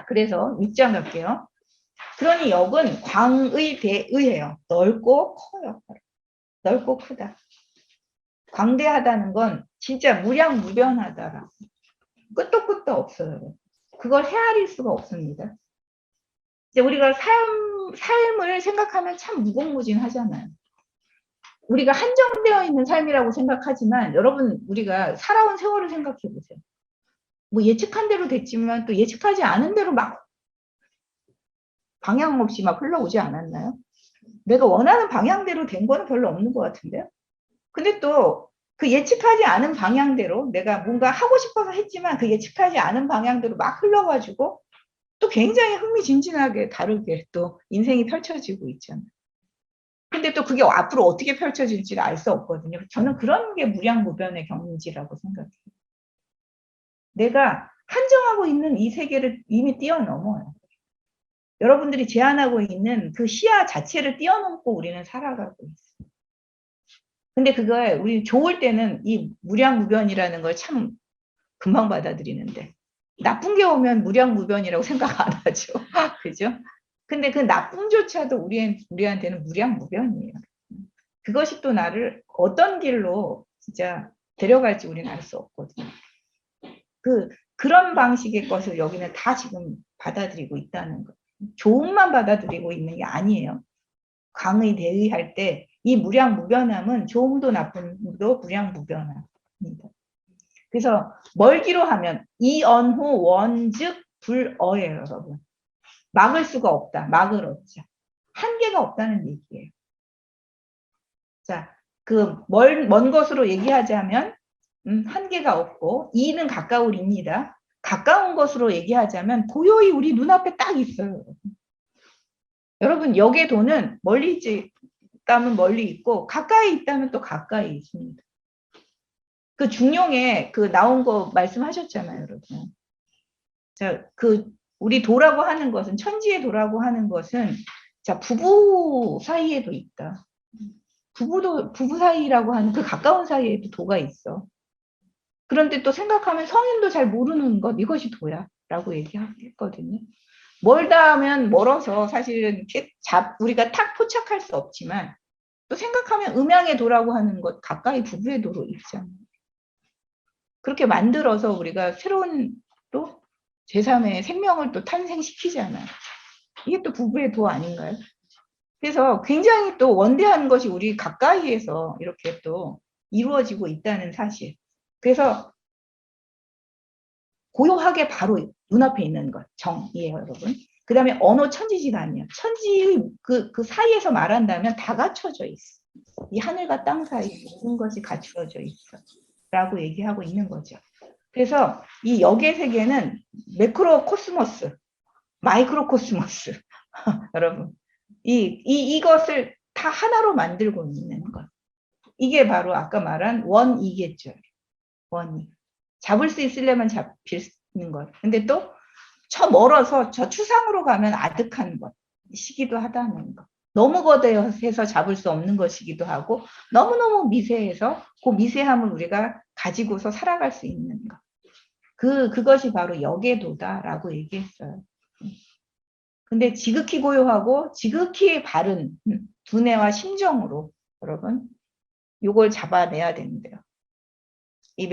그래서 6장 갈게요. 그러니 역은 광의 대의예요. 넓고 커요. 넓고 크다. 광대하다는 건 진짜 무량무변하다라고. 끝도 끝도 없어요. 그걸 헤아릴 수가 없습니다. 이제 우리가 삶을 생각하면 참 무궁무진하잖아요. 우리가 한정되어 있는 삶이라고 생각하지만 여러분 우리가 살아온 세월을 생각해 보세요. 뭐 예측한 대로 됐지만 또 예측하지 않은 대로 막 방향 없이 막 흘러오지 않았나요? 내가 원하는 방향대로 된 거는 별로 없는 것 같은데요. 근데 또 그 예측하지 않은 방향대로 내가 뭔가 하고 싶어서 했지만 그 예측하지 않은 방향대로 막 흘러가지고 또 굉장히 흥미진진하게 다르게 또 인생이 펼쳐지고 있잖아요. 근데 또 그게 앞으로 어떻게 펼쳐질지를 알 수 없거든요. 저는 그런 게 무량무변의 경지라고 생각해요. 내가 한정하고 있는 이 세계를 이미 뛰어넘어요. 여러분들이 제안하고 있는 그 시야 자체를 뛰어넘고 우리는 살아가고 있어요. 근데 그걸 우리 좋을 때는 이 무량무변이라는 걸 참 금방 받아들이는데 나쁜 게 오면 무량무변이라고 생각 안 하죠. 그죠? 근데 그 나쁨조차도 우리한테는 무량무변이에요. 그것이 또 나를 어떤 길로 진짜 데려갈지 우리는 알 수 없거든요. 그런 방식의 것을 여기는 다 지금 받아들이고 있다는 거. 좋음만 받아들이고 있는 게 아니에요. 강의 대의할 때 이 무량무변함은 좋음도 나쁨도 무량무변함입니다. 그래서 멀기로 하면 이언후 원즉 불어예요, 여러분. 막을 수가 없다. 막을 얻자. 한계가 없다는 얘기예요. 자, 먼 것으로 얘기하자면 한계가 없고 이는 가까울입니다. 가까운 것으로 얘기하자면 고요히 우리 눈앞에 딱 있어요. 여러분 역의 도는 멀리 있다면 멀리 있고 가까이 있다면 또 가까이 있습니다. 그 중용에 그 나온 거 말씀하셨잖아요, 여러분. 자, 우리 도라고 하는 것은 천지의 도라고 하는 것은 자 부부 사이에도 있다. 부부 사이라고 하는 그 가까운 사이에도 도가 있어. 그런데 또 생각하면 성인도 잘 모르는 것 이것이 도야라고 얘기했거든요. 멀다 하면 멀어서 사실은 우리가 탁 포착할 수 없지만 또 생각하면 음양의 도라고 하는 것 가까이 부부의 도로 있잖아요. 그렇게 만들어서 우리가 새로운 또 제3의 생명을 또 탄생시키잖아요. 이게 또 부부의 도 아닌가요? 그래서 굉장히 또 원대한 것이 우리 가까이에서 이렇게 또 이루어지고 있다는 사실. 그래서 고요하게 바로 눈앞에 있는 것, 정이에요, 여러분. 그 다음에 언어 천지지간이에요. 천지의 그 사이에서 말한다면 다 갖춰져 있어. 이 하늘과 땅 사이에 모든 것이 갖추어져 있어. 라고 얘기하고 있는 거죠. 그래서 이 역의 세계는 매크로 코스모스, 마이크로 코스모스. 여러분, 이것을 다 하나로 만들고 있는 것. 이게 바로 아까 말한 원이겠죠. 원이. 잡을 수 있으려면 잡히는 것. 근데 또 저 멀어서 저 추상으로 가면 아득한 것이기도 하다는 것. 너무 거대해서 잡을 수 없는 것이기도 하고 너무너무 미세해서 그 미세함을 우리가 가지고서 살아갈 수 있는 것. 그것이 바로 역의도다라고 얘기했어요. 근데 지극히 고요하고 지극히 바른 두뇌와 심정으로 여러분 요걸 잡아내야 되는데요. 이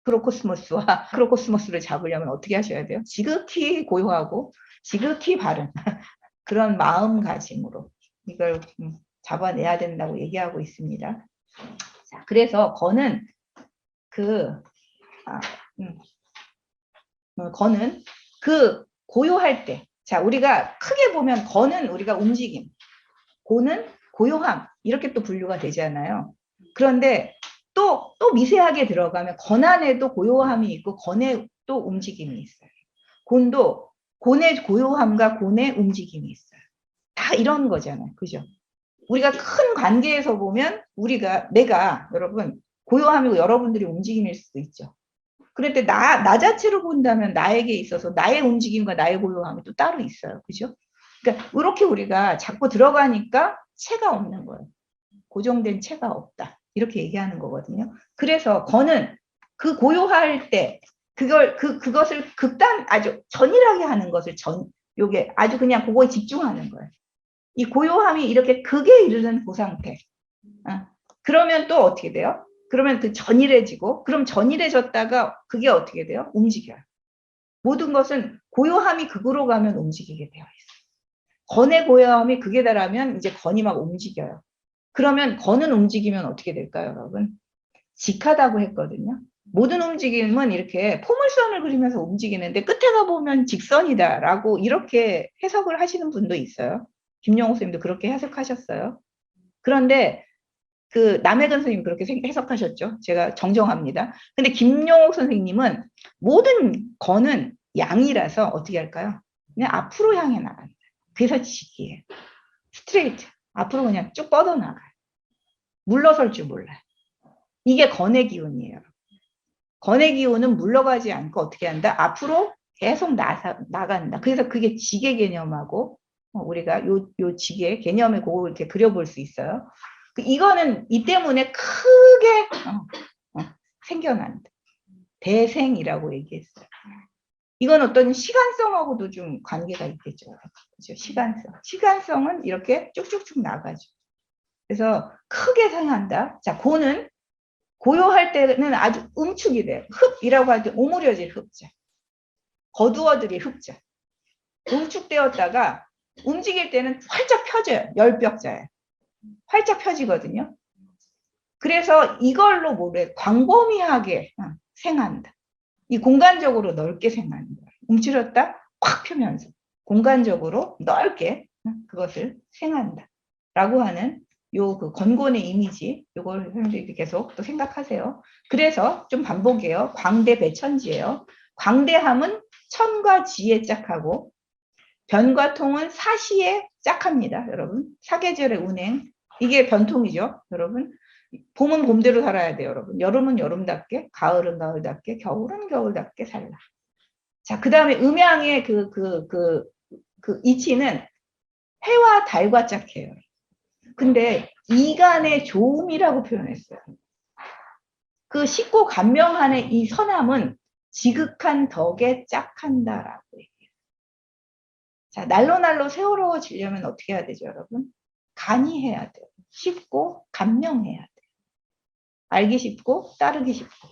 크로코스모스와 크로코스모스를 잡으려면 어떻게 하셔야 돼요? 지극히 고요하고 지극히 바른 그런 마음가짐으로 이걸 잡아내야 된다고 얘기하고 있습니다. 자, 그래서 거는 거는 고요할 때, 자 우리가 크게 보면 거는 우리가 움직임, 고는 고요함 이렇게 또 분류가 되잖아요. 그런데 또 미세하게 들어가면 건 안에도 고요함이 있고 건에 또 움직임이 있어요. 곤도 곤의 고요함과 곤의 움직임이 있어요. 다 이런 거잖아요. 그죠? 우리가 큰 관계에서 보면 내가 여러분 고요함이고 여러분들이 움직임일 수도 있죠. 그런데 나 자체로 본다면 나에게 있어서 나의 움직임과 나의 고요함이 또 따로 있어요. 그죠? 그러니까 이렇게 우리가 자꾸 들어가니까 체가 없는 거예요. 고정된 체가 없다. 이렇게 얘기하는 거거든요. 그래서 거는 그 고요할 때 그것을 아주 전일하게 하는 것을 요게 아주 그냥 그거에 집중하는 거예요. 이 고요함이 이렇게 극에 이르는 그 상태. 그러면 또 어떻게 돼요? 그러면 그 전일해지고, 그럼 전일해졌다가 그게 어떻게 돼요? 움직여요. 모든 것은 고요함이 극으로 가면 움직이게 되어 있어요. 건의 고요함이 극에 달하면 이제 건이 막 움직여요. 그러면 건은 움직이면 어떻게 될까요, 여러분? 직하다고 했거든요. 모든 움직임은 이렇게 포물선을 그리면서 움직이는데 끝에 가보면 직선이다라고 이렇게 해석을 하시는 분도 있어요. 김용옥 선생님도 그렇게 해석하셨어요. 그런데 그 남해근 선생님 그렇게 해석하셨죠. 제가 정정합니다. 근데 김용옥 선생님은 모든 건은 양이라서 어떻게 할까요? 그냥 앞으로 향해 나갑니다. 그래서 직이에요. 스트레이트. 앞으로 그냥 쭉 뻗어나가요. 물러설 줄 몰라요. 이게 건의 기운이에요. 건의 기운은 물러가지 않고 어떻게 한다? 앞으로 계속 나간다. 그래서 그게 지계 개념하고 우리가 요 지계 개념의 그걸 이렇게 그려볼 수 있어요. 이거는 이 때문에 크게 생겨난다. 대생이라고 얘기했어요. 이건 어떤 시간성하고도 좀 관계가 있겠죠. 그렇죠? 시간성. 시간성은 이렇게 쭉쭉쭉 나가죠. 그래서 크게 생한다. 자, 고는 고요할 때는 아주 응축이 돼요. 흡이라고 할 때 오므려질 흡자. 거두어들이 흡자. 응축되었다가 움직일 때는 활짝 펴져요. 열벽자예요. 활짝 펴지거든요. 그래서 이걸로 뭐래? 광범위하게 생한다. 이 공간적으로 넓게 생하는 거예요. 움츠렸다 확 펴면서 공간적으로 넓게 그것을 생한다. 라고 하는 요 그 건곤의 이미지, 요걸 선생님들이 계속 또 생각하세요. 그래서 좀 반복해요. 광대 배천지예요. 광대함은 천과 지에 짝하고 변과 통은 사시에 짝합니다. 여러분. 사계절의 운행. 이게 변통이죠. 여러분. 봄은 봄대로 살아야 돼요. 여러분. 여름은 여름답게, 가을은 가을답게, 겨울은 겨울답게 살라. 자, 그 다음에 음양의 그 이치는 해와 달과 짝해요. 근데 이간의 조음이라고 표현했어요. 그 쉽고 감명하는 이 선함은 지극한 덕에 짝한다라고 얘기해요. 자, 날로 세월호지려면 어떻게 해야 되죠, 여러분? 간이해야 돼요. 쉽고 감명해야 돼요. 알기 쉽고 따르기 쉽고.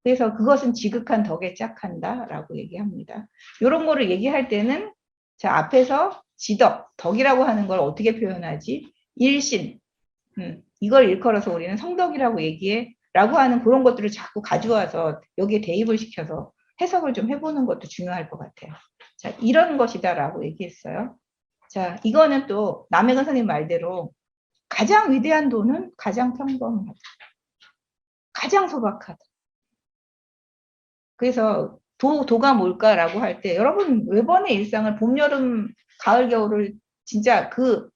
그래서 그것은 지극한 덕에 짝한다라고 얘기합니다. 이런 거를 얘기할 때는 자, 앞에서 지덕, 덕이라고 하는 걸 어떻게 표현하지? 일신. 이걸 일컬어서 우리는 성덕이라고 얘기해. 라고 하는 그런 것들을 자꾸 가져와서 여기에 대입을 시켜서 해석을 좀 해보는 것도 중요할 것 같아요. 자, 이런 것이다라고 얘기했어요. 자, 이거는 또 남해근 선생님 말대로 가장 위대한 도는 가장 평범하다. 가장 소박하다. 그래서 도가 뭘까라고 할 때 여러분 외번의 일상을 봄, 여름, 가을, 겨울을 진짜 그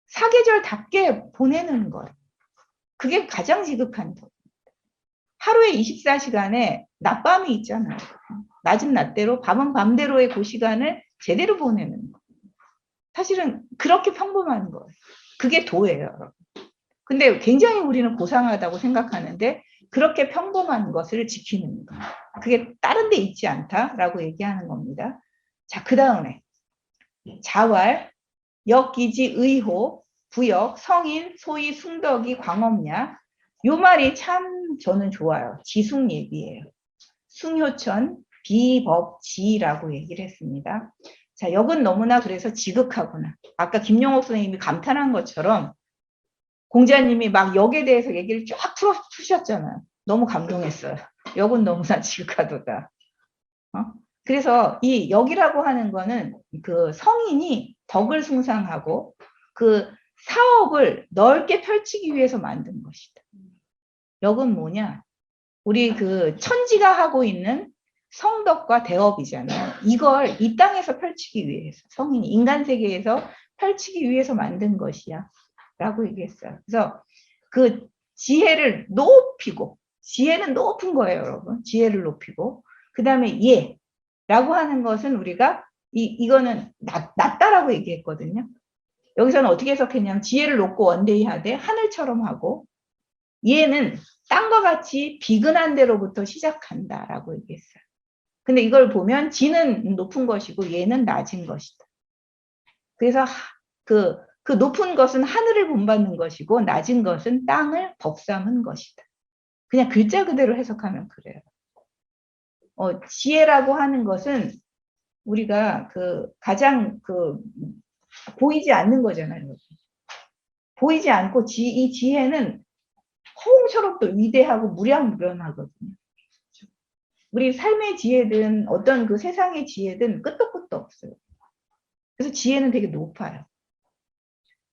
사계절답게 보내는 거예요. 그게 가장 지극한 도. 하루에 24시간에 낮밤이 있잖아요. 낮은 낮대로, 밤은 밤대로의 그 시간을 제대로 보내는 거. 사실은 그렇게 평범한 거예요. 그게 도예요, 여러분. 근데 굉장히 우리는 고상하다고 생각하는데 그렇게 평범한 것을 지키는 거. 그게 다른 데 있지 않다라고 얘기하는 겁니다. 자, 그 다음에 자활, 역기지, 의호, 부역, 성인, 소위, 숭덕이, 광업냐. 요 말이 참 저는 좋아요. 지숙예비예요. 숭효천, 비법지라고 얘기를 했습니다. 자, 역은 너무나 그래서 지극하구나. 아까 김용옥 선생님이 감탄한 것처럼 공자님이 막 역에 대해서 얘기를 쫙 푸셨잖아요. 너무 감동했어요. 역은 너무나 지극하도다. 그래서 이 역이라고 하는 거는 그 성인이 덕을 숭상하고 그 사업을 넓게 펼치기 위해서 만든 것이다. 역은 뭐냐? 우리 그 천지가 하고 있는 성덕과 대업이잖아요. 이걸 이 땅에서 펼치기 위해서 성인이 인간 세계에서 펼치기 위해서 만든 것이야. 라고 얘기했어요. 그래서 그 지혜를 높이고 지혜는 높은 거예요, 여러분. 지혜를 높이고 그 다음에 예라고 하는 것은 우리가 이거는 낮다라고 얘기했거든요. 여기서는 어떻게 해석했냐면 지혜를 높고 원대히 하되 하늘처럼 하고 얘는 땅과 같이 비근한 데로부터 시작한다라고 얘기했어요. 근데 이걸 보면 지는 높은 것이고 얘는 낮은 것이다. 그래서 그 높은 것은 하늘을 본받는 것이고 낮은 것은 땅을 법삼은 것이다. 그냥 글자 그대로 해석하면 그래요. 지혜라고 하는 것은 우리가 가장 보이지 않는 거잖아요. 보이지 않고 이 지혜는 허공처럼 또 위대하고 무량무변하거든요. 우리 삶의 지혜든 어떤 그 세상의 지혜든 끝도 끝도 없어요. 그래서 지혜는 되게 높아요.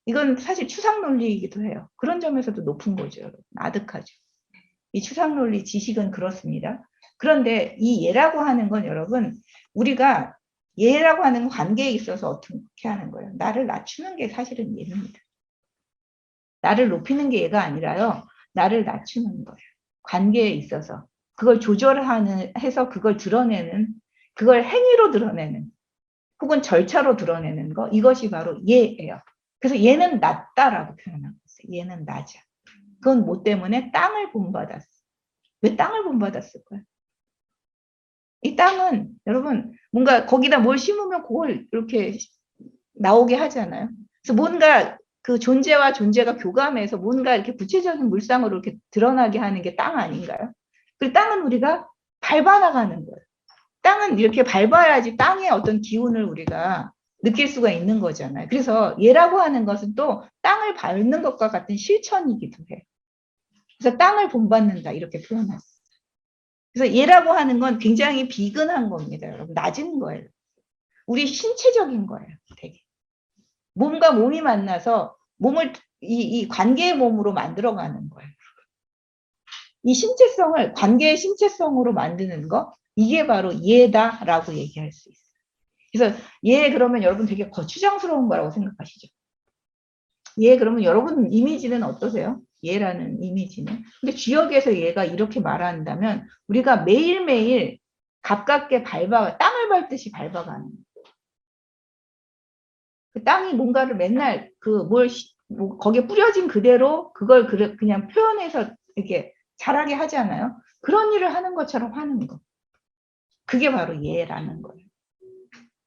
이건 사실 추상 논리이기도 해요. 그런 점에서도 높은 거죠, 여러분. 아득하죠. 이 추상 논리 지식은 그렇습니다. 그런데 이 예라고 하는 건 여러분, 우리가 예라고 하는 관계에 있어서 어떻게 하는 거예요? 나를 낮추는 게 사실은 예입니다. 나를 높이는 게 예가 아니라요. 나를 낮추는 거예요. 관계에 있어서. 그걸 해서 그걸 드러내는, 그걸 행위로 드러내는, 혹은 절차로 드러내는 거, 이것이 바로 예예요. 그래서 얘는 낮다라고 표현하고 있어요. 얘는 낮아. 그건 뭐 때문에? 땅을 본받았어. 왜 땅을 본받았을까요? 이 땅은 여러분 뭔가 거기다 뭘 심으면 그걸 이렇게 나오게 하잖아요. 그래서 뭔가 그 존재와 존재가 교감해서 뭔가 이렇게 구체적인 물상으로 이렇게 드러나게 하는 게 땅 아닌가요? 그 땅은 우리가 밟아나가는 거예요. 땅은 이렇게 밟아야지 땅의 어떤 기운을 우리가 느낄 수가 있는 거잖아요. 그래서 예라고 하는 것은 또 땅을 밟는 것과 같은 실천이기도 해요. 그래서 땅을 본받는다 이렇게 표현했어요. 그래서 예라고 하는 건 굉장히 비근한 겁니다, 여러분. 낮은 거예요. 우리 신체적인 거예요, 되게. 몸과 몸이 만나서 몸을 이 관계의 몸으로 만들어가는 거예요. 이 신체성을 관계의 신체성으로 만드는 거, 이게 바로 예다라고 얘기할 수 있어요. 그래서 예 그러면 여러분 되게 거추장스러운 거라고 생각하시죠? 예 그러면 여러분 이미지는 어떠세요? 예라는 이미지는. 근데 주역에서 얘가 이렇게 말한다면 우리가 매일매일 가깝게 땅을 밟듯이 밟아가는 그 땅이 뭔가를 맨날 뭐 거기에 뿌려진 그대로 그걸 그냥 표현해서 이렇게 자라게 하잖아요. 그런 일을 하는 것처럼 하는 거. 그게 바로 예라는 거예요.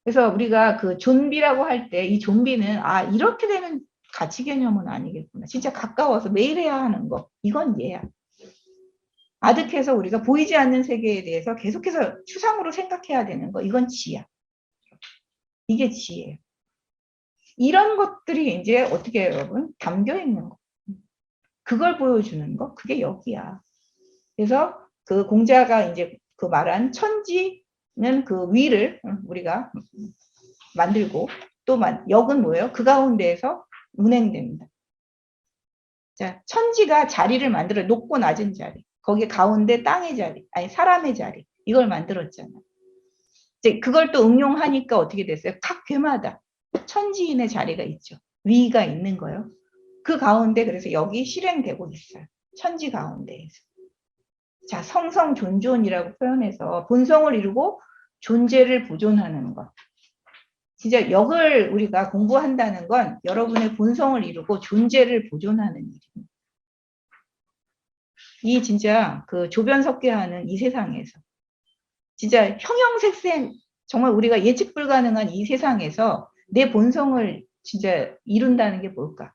그래서 우리가 그 존비라고 할 때 이 존비는 이렇게 되는 가치 개념은 아니겠구나. 진짜 가까워서 매일 해야 하는 거. 이건 예야. 아득해서 우리가 보이지 않는 세계에 대해서 계속해서 추상으로 생각해야 되는 거. 이건 지야. 이게 지예요. 이런 것들이 이제 어떻게 해요, 여러분? 담겨 있는 거. 그걸 보여주는 거. 그게 여기야. 그래서 그 공자가 이제 그 말한 천지는 그 위를 우리가 만들고 또 역은 뭐예요? 그 가운데에서 운행됩니다. 자, 천지가 자리를 만들어 높고 낮은 자리. 거기 가운데 땅의 자리, 아니 사람의 자리. 이걸 만들었잖아요. 이제 그걸 또 응용하니까 어떻게 됐어요? 각 괴마다 천지인의 자리가 있죠. 위가 있는 거예요. 그 가운데 그래서 여기 실행되고 있어요. 천지 가운데에서. 자, 성성존존이라고 표현해서 본성을 이루고 존재를 보존하는 것. 진짜 역을 우리가 공부한다는 건 여러분의 본성을 이루고 존재를 보존하는 일입니다. 이 진짜 그 조변석계하는 이 세상에서 진짜 형형색색 정말 우리가 예측 불가능한 이 세상에서 내 본성을 진짜 이룬다는 게 뭘까?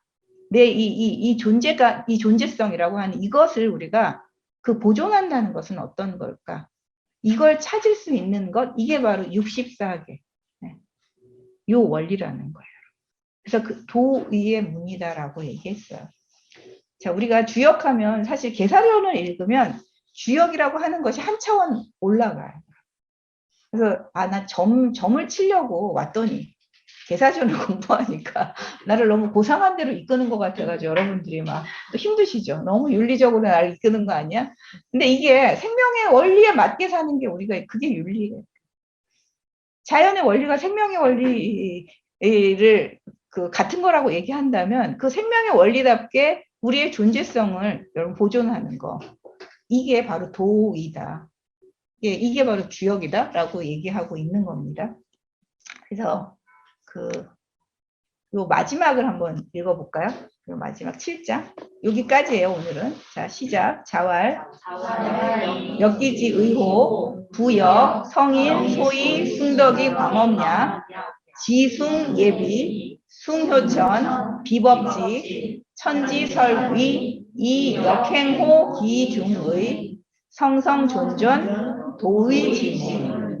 내 이 존재가 이 존재성이라고 하는 이것을 우리가 그 보존한다는 것은 어떤 걸까? 이걸 찾을 수 있는 것 이게 바로 64개 요 원리라는 거예요. 그래서 그 도의의 문이다라고 얘기했어요. 자, 우리가 주역하면 사실 개사론을 읽으면 주역이라고 하는 것이 한 차원 올라가요. 그래서 나 점을 치려고 왔더니 개사전을 공부하니까 나를 너무 고상한 대로 이끄는 것 같아가지고 여러분들이 막 또 힘드시죠. 너무 윤리적으로 나를 이끄는 거 아니야? 근데 이게 생명의 원리에 맞게 사는 게 우리가 그게 윤리예요. 자연의 원리가 생명의 원리를 같은 거라고 얘기한다면 그 생명의 원리답게 우리의 존재성을 여러분 보존하는 거 이게 바로 도이다. 이게 바로 주역이다라고 얘기하고 있는 겁니다. 그래서 요 마지막을 한번 읽어볼까요? 그리고 마지막 7장. 여기까지예요, 오늘은. 자, 시작. 자활, 엮기지 의호, 부역, 성인, 소위, 숭덕이 광업냐, 지숭 예비, 숭효천, 비법지, 천지설위, 이역행호 기중의, 성성존존, 도의진행.